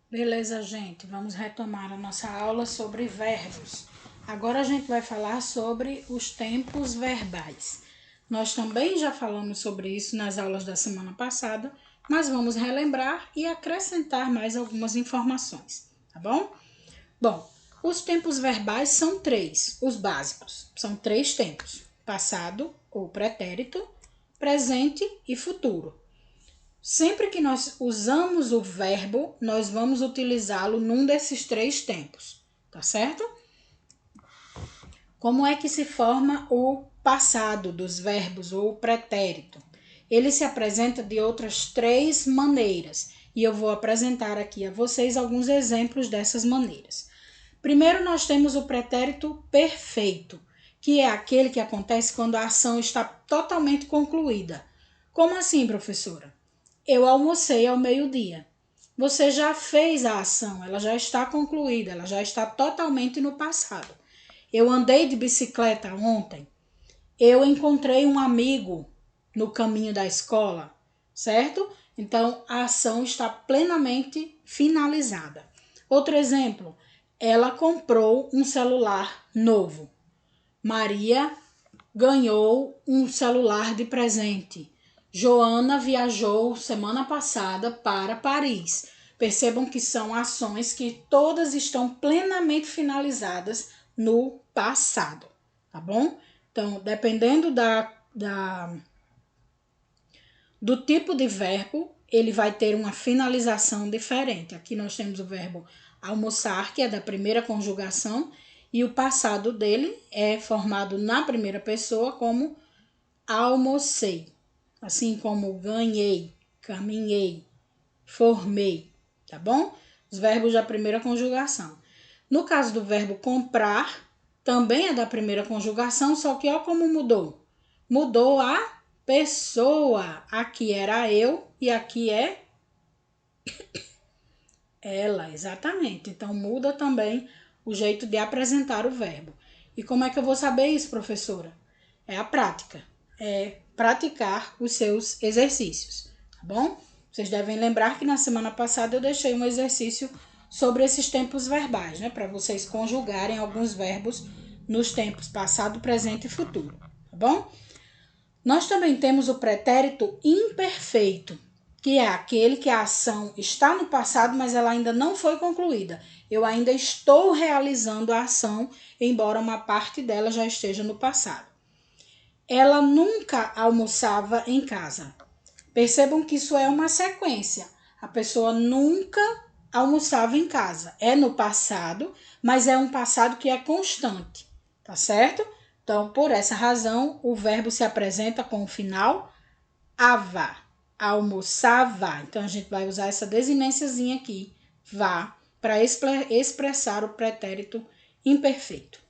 Beleza, gente? Vamos retomar a nossa aula sobre verbos. Agora a gente vai falar sobre os tempos verbais. Nós também já falamos sobre isso nas aulas da semana passada, mas vamos relembrar e acrescentar mais algumas informações, tá bom? Bom, os tempos verbais são três, os básicos. São três tempos: passado ou pretérito, presente e futuro. Sempre que nós usamos o verbo, nós vamos utilizá-lo num desses três tempos, tá certo? Como é que se forma o passado dos verbos ou o pretérito? Ele se apresenta de outras três maneiras e eu vou apresentar aqui a vocês alguns exemplos dessas maneiras. Primeiro, nós temos o pretérito perfeito, que é aquele que acontece quando a ação está totalmente concluída. Como assim, professora? Eu almocei ao meio-dia. Você já fez a ação, ela já está concluída, ela já está totalmente no passado. Eu andei de bicicleta ontem. Eu encontrei um amigo no caminho da escola, certo? Então, a ação está plenamente finalizada. Outro exemplo, ela comprou um celular novo. Maria ganhou um celular de presente. Joana viajou semana passada para Paris. Percebam que são ações que todas estão plenamente finalizadas no passado, tá bom? Então, dependendo do tipo de verbo, ele vai ter uma finalização diferente. Aqui nós temos o verbo almoçar, que é da primeira conjugação, e o passado dele é formado na primeira pessoa como almocei, assim como ganhei, caminhei, formei, tá bom? Os verbos da primeira conjugação. No caso do verbo comprar, também é da primeira conjugação, só que ó como mudou. Mudou a pessoa. Aqui era eu e aqui é ela, exatamente. Então muda também o jeito de apresentar o verbo. E como é que eu vou saber isso, professora? É a prática. É praticar os seus exercícios, tá bom? Vocês devem lembrar que na semana passada eu deixei um exercício sobre esses tempos verbais, né? Para vocês conjugarem alguns verbos nos tempos passado, presente e futuro, tá bom? Nós também temos o pretérito imperfeito, que é aquele que a ação está no passado, mas ela ainda não foi concluída. Eu ainda estou realizando a ação, embora uma parte dela já esteja no passado. Ela nunca almoçava em casa. Percebam que isso é uma sequência. A pessoa nunca almoçava em casa. É no passado, mas é um passado que é constante, tá certo? Então, por essa razão, o verbo se apresenta com o final ava, almoçava. Então, a gente vai usar essa desinênciazinha aqui, vá, para expressar o pretérito imperfeito.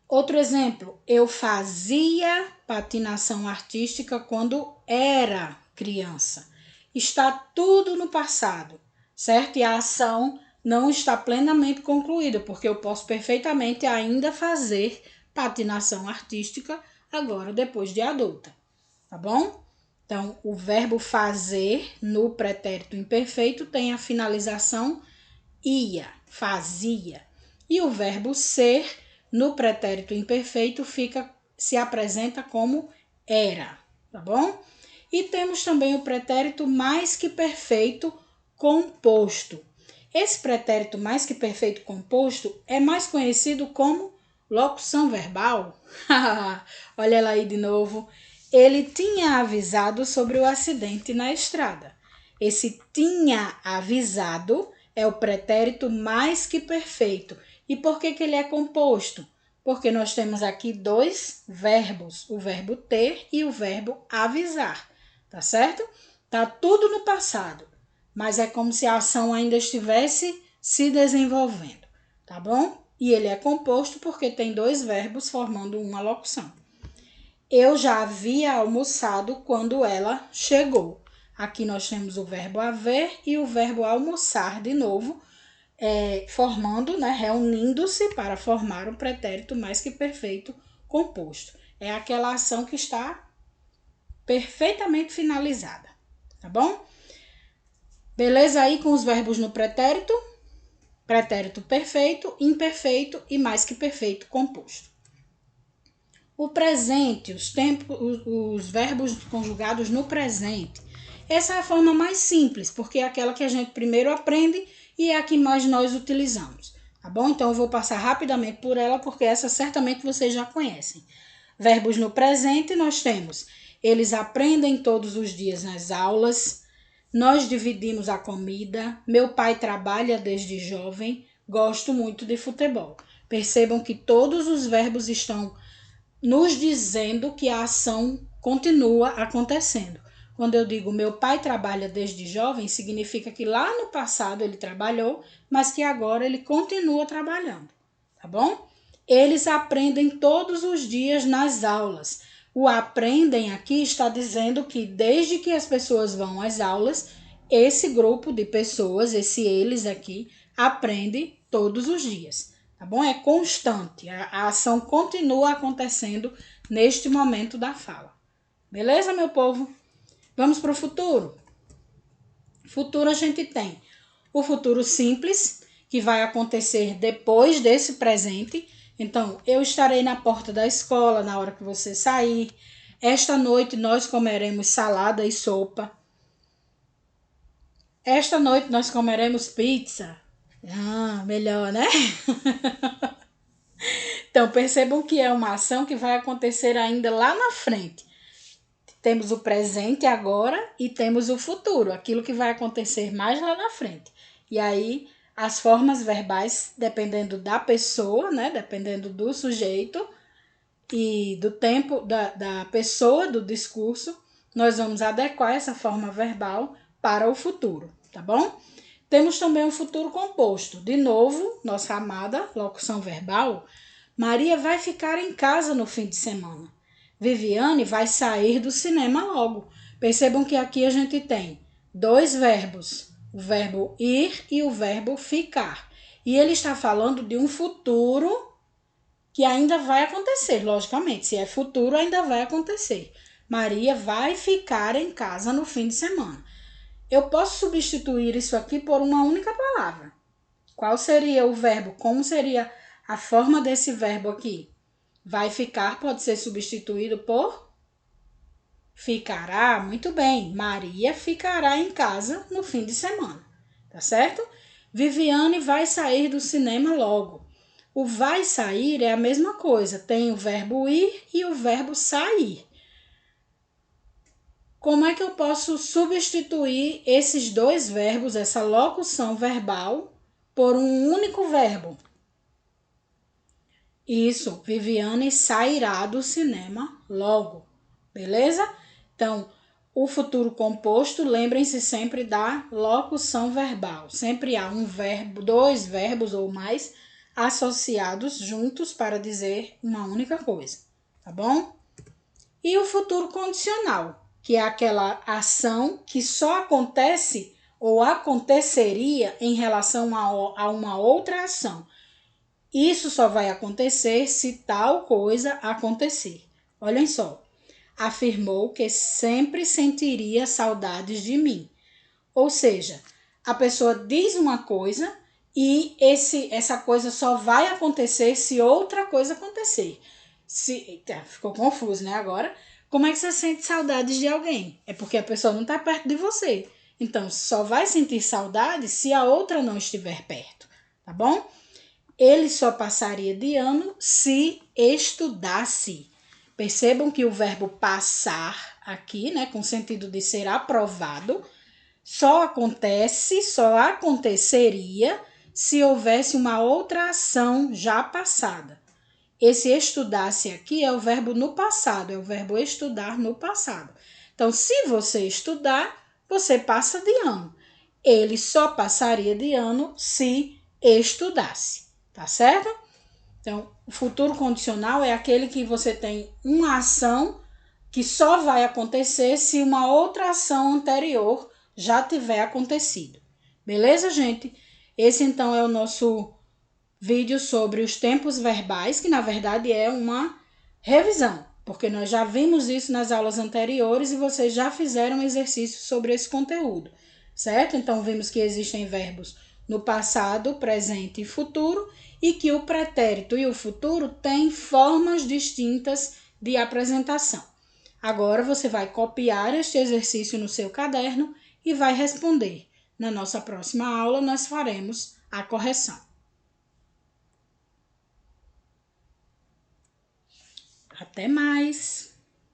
Outro exemplo, eu fazia patinação artística quando era criança. Está tudo no passado, certo? E a ação não está plenamente concluída, porque eu posso perfeitamente ainda fazer patinação artística agora, depois de adulta, tá bom? Então, o verbo fazer no pretérito imperfeito tem a finalização ia, fazia. E o verbo ser no pretérito imperfeito se apresenta como era, tá bom? E temos também o pretérito mais que perfeito composto. Esse pretérito mais que perfeito composto é mais conhecido como locução verbal. Olha ela aí de novo. Ele tinha avisado sobre o acidente na estrada. Esse tinha avisado é o pretérito mais que perfeito. E por que ele é composto? Porque nós temos aqui dois verbos, o verbo ter e o verbo avisar, tá certo? Tá tudo no passado, mas é como se a ação ainda estivesse se desenvolvendo, tá bom? E ele é composto porque tem dois verbos formando uma locução. Eu já havia almoçado quando ela chegou. Aqui nós temos o verbo haver e o verbo almoçar de novo, formando, né, reunindo-se para formar um pretérito mais que perfeito composto. É aquela ação que está perfeitamente finalizada, tá bom? Beleza aí com os verbos no pretérito? Pretérito perfeito, imperfeito e mais que perfeito composto. O presente, os verbos conjugados no presente. Essa é a forma mais simples, porque é aquela que a gente primeiro aprende e é a que mais nós utilizamos, tá bom? Então eu vou passar rapidamente por ela, porque essa certamente vocês já conhecem. Verbos no presente nós temos: eles aprendem todos os dias nas aulas, nós dividimos a comida, meu pai trabalha desde jovem, gosto muito de futebol. Percebam que todos os verbos estão nos dizendo que a ação continua acontecendo. Quando eu digo meu pai trabalha desde jovem, significa que lá no passado ele trabalhou, mas que agora ele continua trabalhando, tá bom? Eles aprendem todos os dias nas aulas. O aprendem aqui está dizendo que desde que as pessoas vão às aulas, esse grupo de pessoas, esse eles aqui, aprende todos os dias, tá bom? É constante, a ação continua acontecendo neste momento da fala. Beleza, meu povo? Vamos para o futuro? Futuro a gente tem o futuro simples, que vai acontecer depois desse presente. Então, eu estarei na porta da escola na hora que você sair. Esta noite nós comeremos salada e sopa. Esta noite nós comeremos pizza. Ah, melhor, né? Então, percebam que é uma ação que vai acontecer ainda lá na frente. Temos o presente agora e temos o futuro, aquilo que vai acontecer mais lá na frente. E aí, as formas verbais, dependendo da pessoa, né? Dependendo do sujeito e do tempo da pessoa, do discurso, nós vamos adequar essa forma verbal para o futuro, tá bom? Temos também o futuro composto. De novo, nossa amada locução verbal. Maria vai ficar em casa no fim de semana. Viviane vai sair do cinema logo. Percebam que aqui a gente tem dois verbos, o verbo ir e o verbo ficar. E ele está falando de um futuro que ainda vai acontecer, logicamente. Se é futuro, ainda vai acontecer. Maria vai ficar em casa no fim de semana. Eu posso substituir isso aqui por uma única palavra. Qual seria o verbo? Como seria a forma desse verbo aqui? Vai ficar pode ser substituído por ficará. Muito bem. Maria ficará em casa no fim de semana. Tá certo? Viviane vai sair do cinema logo. O vai sair é a mesma coisa. Tem o verbo ir e o verbo sair. Como é que eu posso substituir esses dois verbos, essa locução verbal, por um único verbo? Isso, Viviane sairá do cinema logo, beleza? Então, o futuro composto, lembrem-se sempre da locução verbal. Sempre há um verbo, dois verbos ou mais associados juntos para dizer uma única coisa, tá bom? E o futuro condicional, que é aquela ação que só acontece ou aconteceria em relação a uma outra ação. Isso só vai acontecer se tal coisa acontecer. Olhem só. Afirmou que sempre sentiria saudades de mim. Ou seja, a pessoa diz uma coisa e essa coisa só vai acontecer se outra coisa acontecer. Ficou confuso, né? Agora, como é que você sente saudades de alguém? É porque a pessoa não está perto de você. Então, só vai sentir saudade se a outra não estiver perto, tá bom? Ele só passaria de ano se estudasse. Percebam que o verbo passar aqui, né, com sentido de ser aprovado, só aconteceria se houvesse uma outra ação já passada. Esse estudasse aqui é o verbo no passado, é o verbo estudar no passado. Então, se você estudar, você passa de ano. Ele só passaria de ano se estudasse. Tá certo? Então, o futuro condicional é aquele que você tem uma ação que só vai acontecer se uma outra ação anterior já tiver acontecido. Beleza, gente? Esse, então, é o nosso vídeo sobre os tempos verbais, que, na verdade, é uma revisão, porque nós já vimos isso nas aulas anteriores e vocês já fizeram exercício sobre esse conteúdo. certo? Então, vimos que existem verbos no passado, presente e futuro e que o pretérito e o futuro têm formas distintas de apresentação. Agora, você vai copiar este exercício no seu caderno e vai responder. Na nossa próxima aula, nós faremos a correção. Até mais!